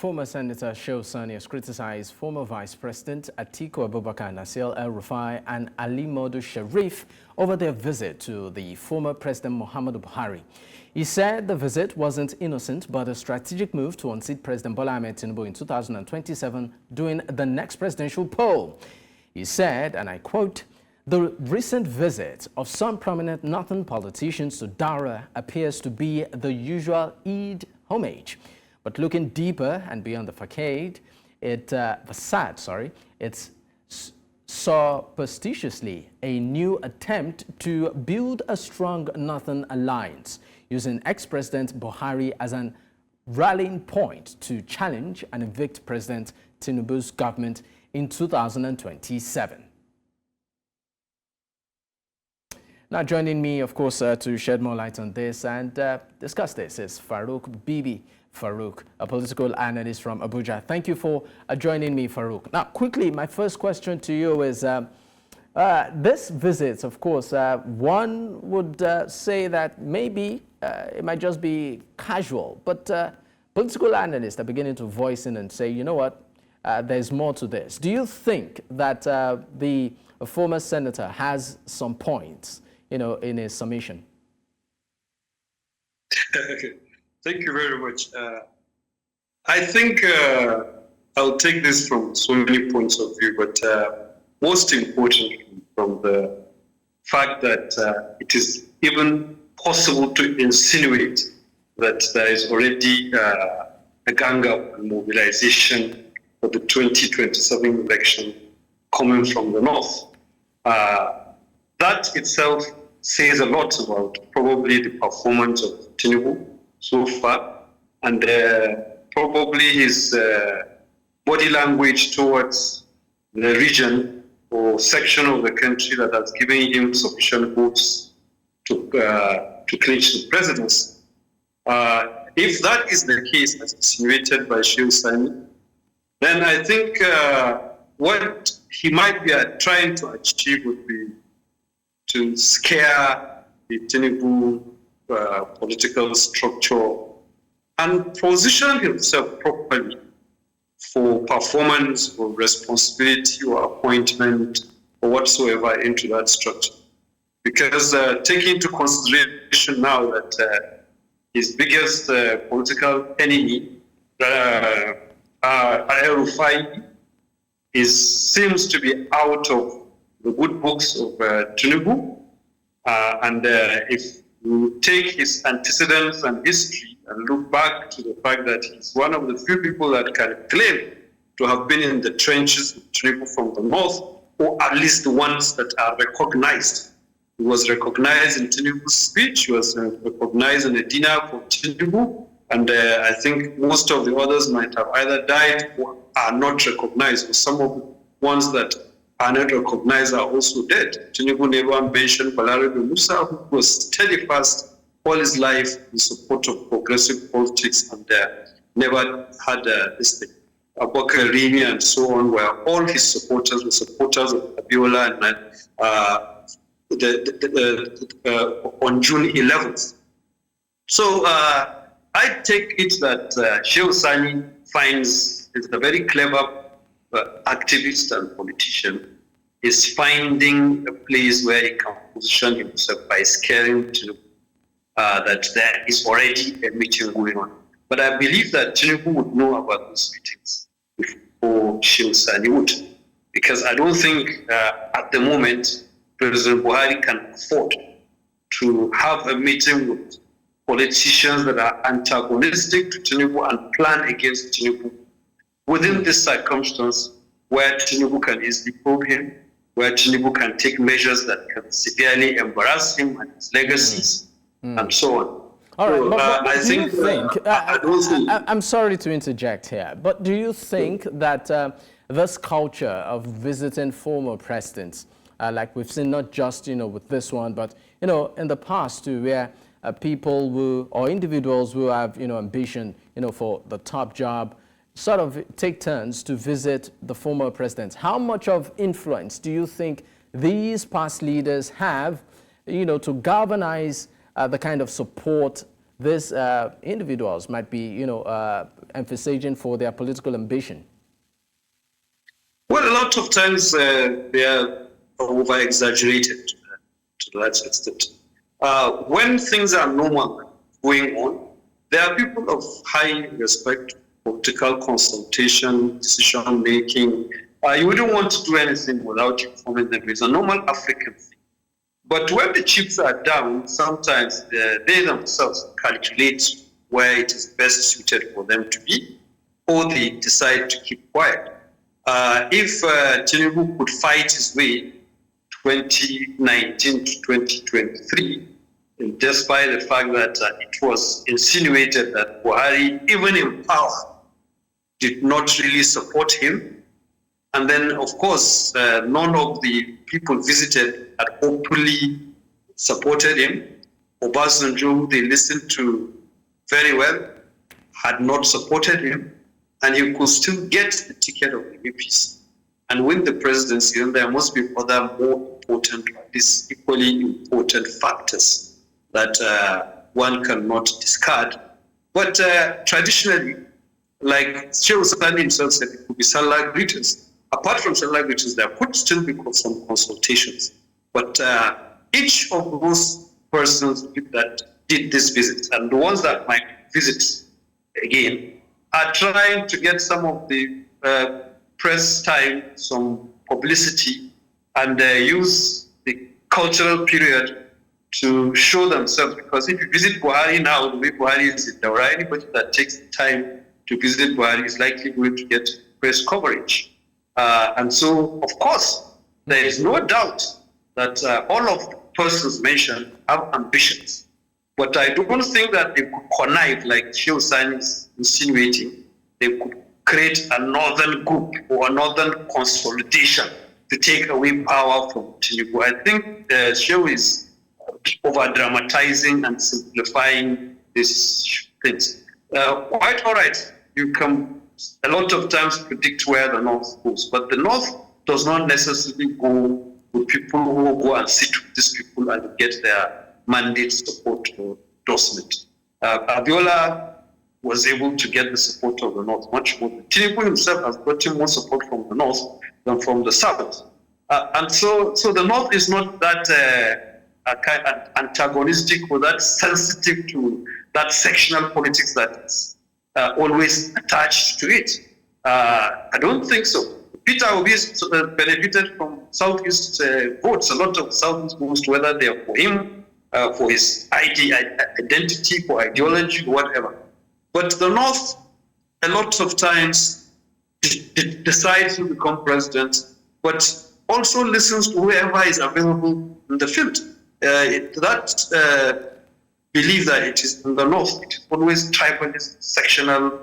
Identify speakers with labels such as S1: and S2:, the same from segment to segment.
S1: Former Senator Shehu Sani has criticized former Vice President Atiku Abubakar, Nasir El-Rufai and Ali Modu Sharif over their visit to the former President Muhammadu Buhari. He said the visit wasn't innocent but a strategic move to unseat President Bola Ahmed Tinubu in 2027 during the next presidential poll. He said, and I quote, "The recent visit of some prominent northern politicians to Dara appears to be the usual Eid homage. But looking deeper and beyond the facade, it's superstitiously a new attempt to build a strong northern alliance, using ex-President Buhari as an rallying point to challenge and evict President Tinubu's government in 2027. Now joining me, of course, to shed more light on this and discuss this is Farouk Bibi-Farouk, a political analyst from Abuja. Thank you for joining me, Farouk. Now, quickly, my first question to you is, this visit, of course, one would say that maybe it might just be casual, but political analysts are beginning to voice in and say, you know what, there's more to this. Do you think that the former senator has some points, in his summation?
S2: Okay. Thank you very much. I think I'll take this from so many points of view, but most importantly from the fact that it is even possible to insinuate that there is already a gang-up and mobilization for the 2027 election coming from the north. That itself says a lot about probably the performance of Tinubu so far, and probably his body language towards the region or section of the country that has given him sufficient votes to clinch the presidency. If that is the case, as insinuated by Shehu Sani, then I think what he might be trying to achieve would be to scare the Tinubu political structure and position himself properly for performance or responsibility or appointment or whatsoever into that structure. Because taking into consideration now that his biggest political enemy, El-Rufai, seems to be out of the good books of Tinubu, and if you take his antecedents and history and look back to the fact that he's one of the few people that can claim to have been in the trenches with Tinubu from the north, or at least the ones that are recognized. He was recognized in Tinubu's speech, he was recognized in a dinner for Tinubu, and I think most of the others might have either died or are not recognized, or some of the ones that are not recognized are also dead. Tinubu never mentioned Balarabe Musa, who was steadfast all his life in support of progressive politics and never had this thing. Abubakar Rimi and so on, where all his supporters were supporters of Abiola and on June 11th. So I take it that Shehu Sani is a very clever activist and politician, is finding a place where he can position himself by scaring Tinubu that there is already a meeting going on. But I believe that Tinubu would know about those meetings before Shehu Sani would, because I don't think at the moment President Buhari can afford to have a meeting with politicians that are antagonistic to Tinubu and plan against Tinubu within this circumstance where Tinubu can easily probe him, where Tinubu can take measures that can severely embarrass him and his legacies, and so on.
S1: All right,
S2: so,
S1: but
S2: I think,
S1: I don't think I'm sorry to interject here, but do you think that this culture of visiting former presidents, like we've seen not just with this one, but in the past too, where people or individuals who have ambition for the top job, sort of take turns to visit the former presidents. How much of influence do you think these past leaders have, to galvanize the kind of support these individuals might be, emphasizing for their political ambition?
S2: Well, a lot of times they are over-exaggerated to that extent. When things are normal going on, there are people of high respect, political consultation, decision-making. You wouldn't want to do anything without informing them. It's a normal African thing. But when the chips are down, sometimes they themselves calculate where it is best suited for them to be, or they decide to keep quiet. If Tinubu could fight his way 2019 to 2023, despite the fact that it was insinuated that Buhari, even in power, did not really support him. And then, of course, none of the people visited had openly supported him. Obasanjo, they listened to very well, had not supported him, and he could still get the ticket of the APC and win the presidency. And there must be other more important, these equally important factors that one cannot discard. But traditionally, like Shehu Sani himself said, it could be Salah greetings. Apart from Salah greetings, there could still be some consultations. But each of those persons that did this visit, and the ones that might visit again, are trying to get some of the press time, some publicity, and use the cultural period to show themselves. Because if you visit Buhari now, the way Buhari is in Daura, anybody that takes the time to visit Buhari is likely going to get press coverage. And so, of course, there is no doubt that all of the persons mentioned have ambitions. But I don't think that they could connive, like Shehu Sani is insinuating. They could create a northern group or a northern consolidation to take away power from Tinubu. I think Shehu is over-dramatizing and simplifying these things. Quite all right, you can a lot of times predict where the North goes, but the North does not necessarily go with people who will go and sit with these people and get their mandate, support, or endorsement. Abiola was able to get the support of the North much more. Tinubu himself has gotten more support from the North than from the South. And so the North is not that kind of antagonistic or that sensitive to that sectional politics that is always attached to it. I don't think so. Peter Obi benefited from Southeast votes, a lot of Southeast votes, whether they are for him, for his identity, for ideology, whatever. But the North, a lot of times, decides to become president, but also listens to whoever is available in the field. Believe that it is in the North, it is always tribalist, sectional.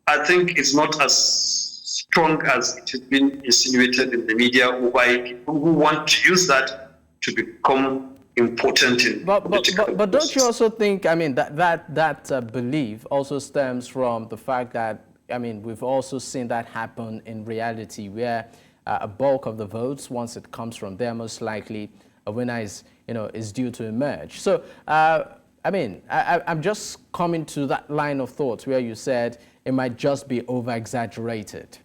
S2: I think it's not as strong as it has been insinuated in the media or by people who want to use that to become important in political
S1: but don't you also think, I mean, that belief also stems from the fact that, I mean, we've also seen that happen in reality where a bulk of the votes, once it comes from there, most likely a winner is due to emerge. So, I mean, I'm just coming to that line of thought where you said it might just be over-exaggerated.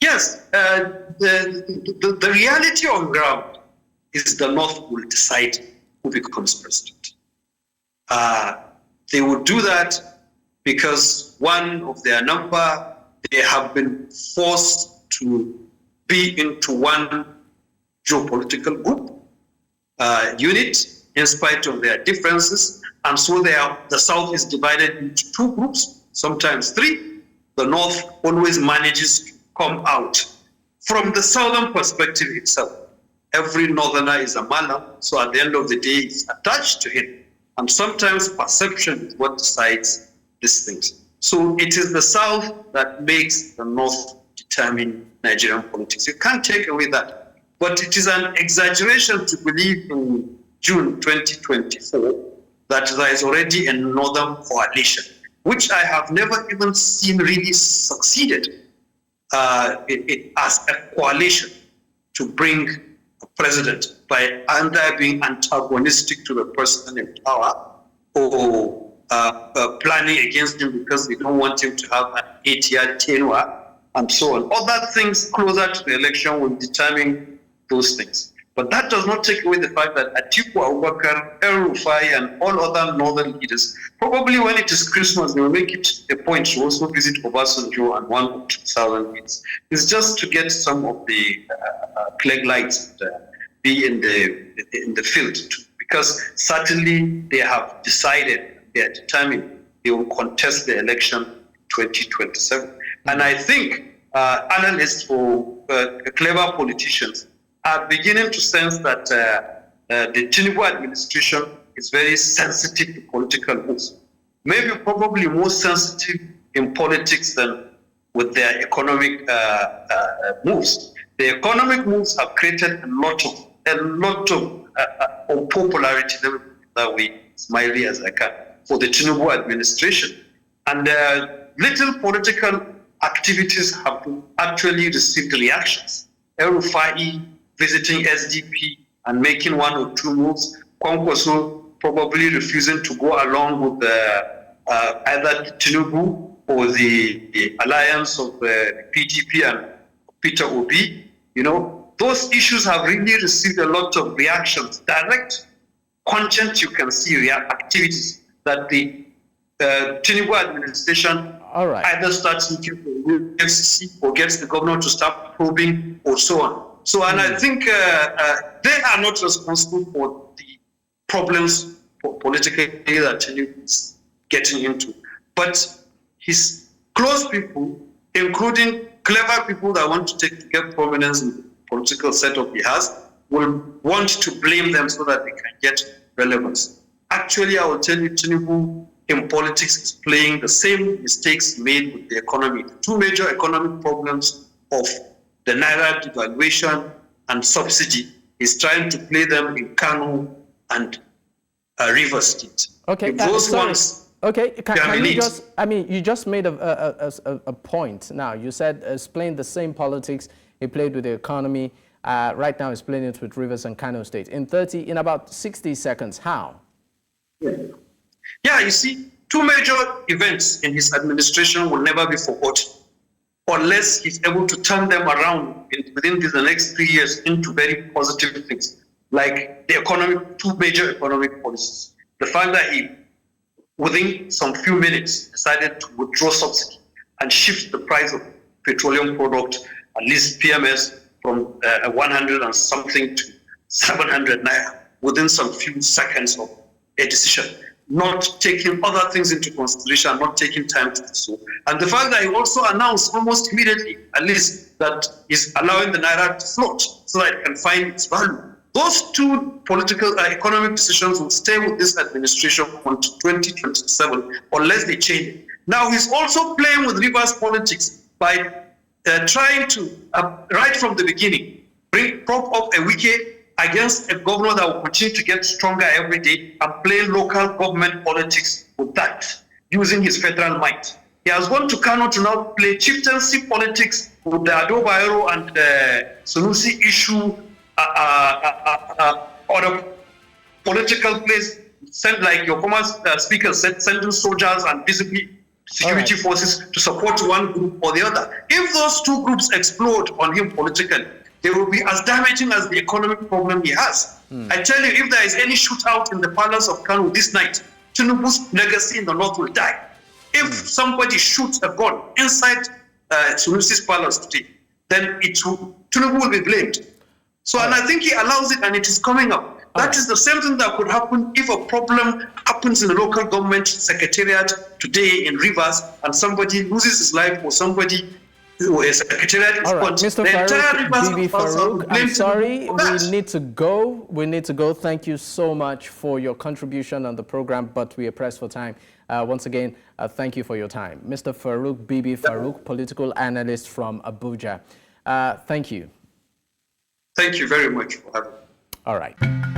S2: Yes, the reality on ground is the North will decide who becomes president. They will do that because one of their number, they have been forced to be into one geopolitical group, unit, in spite of their differences. And so the South is divided into two groups, sometimes three. The North always manages to come out. From the Southern perspective itself, every Northerner is a Malam, so at the end of the day, it's attached to him. And sometimes perception is what decides these things. So it is the South that makes the North determine Nigerian politics. You can't take away that. But it is an exaggeration to believe in June 2024 that there is already a northern coalition, which I have never even seen really succeeded as a coalition to bring a president by either being antagonistic to the person in power or planning against him because they don't want him to have an 8-year tenure and so on. Other things closer to the election will determine those things. But that does not take away the fact that Atiku Abubakar, El Rufai, and all other northern leaders, probably when it is Christmas, they will make it a point to also visit Obasanjo and 1 or 2,000 meetings. It's just to get some of the flag lights and be in the field, because certainly they have decided, they are determined, they will contest the election 2027. And I think analysts or clever politicians are beginning to sense that the Tinubu administration is very sensitive to political moves. Maybe probably more sensitive in politics than with their economic moves. The economic moves have created a lot of unpopularity, that way, smiley as I can, for the Tinubu administration. And little political activities have actually received reactions. El Rufai visiting SDP and making 1 or 2 moves, Kwankwaso probably refusing to go along with either Tinubu or the alliance of PDP and Peter Obi. You know, those issues have really received a lot of reactions, direct content. You can see activities that the Tinubu administration either starts looking for FCC or gets the governor to start probing or so on. So, and I think they are not responsible for the problems politically that Tinubu is getting into. But his close people, including clever people that want to get prominence in the political setup he has, will want to blame them so that they can get relevance. Actually, I will tell you, Tinubu in politics is playing the same mistakes made with the economy. The 2 major economic problems of the Naira devaluation and subsidy is trying to play them in Kano and Rivers State.
S1: Okay,
S2: those ones.
S1: Okay, can you just, I mean, you just made a point now. You said he's playing the same politics he played with the economy. Right now he's playing it with Rivers and Kano State. In about 60 seconds, how?
S2: Yeah, you see, 2 major events in his administration will never be forgotten unless he's able to turn them around within the next 3 years into very positive things, like the 2 major economic policies. The fact that he, within some few minutes, decided to withdraw subsidy and shift the price of petroleum product, at least PMS, from 100 and something to 700 naira within some few seconds of a decision, not taking other things into consideration, not taking time to do so. And the fact that he also announced almost immediately, at least, that he's allowing the Naira to float so that it can find its value. Those 2 political economic decisions will stay with this administration until 2027 unless they change it. Now, he's also playing with Rivers politics by trying to, right from the beginning, prop up a wiki against a governor that will continue to get stronger every day and play local government politics with that, using his federal might. He has gone to Kano to now play chieftaincy politics with the Ado Bayero and Sunusi issue, or a political place, like your former speaker said, sending soldiers and visibly security forces to support one group or the other. If those 2 groups explode on him politically, they will be as damaging as the economic problem he has. I tell you, if there is any shootout in the palace of Kano this night, Tinubu's legacy in the north will die. If somebody shoots a gun inside Sunusi's palace today, then Tinubu will be blamed. So, and I think he allows it, and it is coming up. That is the same thing that could happen if a problem happens in the local government secretariat today in Rivers, and somebody loses his life, or somebody a secretariat is
S1: right, Mr. Farouk Bibi-Farouk, I'm sorry, we need to go. We need to go. Thank you so much for your contribution on the program, but we are pressed for time. Once again, thank you for your time. Mr. Farouk Bibi-Farouk, political analyst from Abuja. Thank you.
S2: Thank you very much for having me.
S1: All right.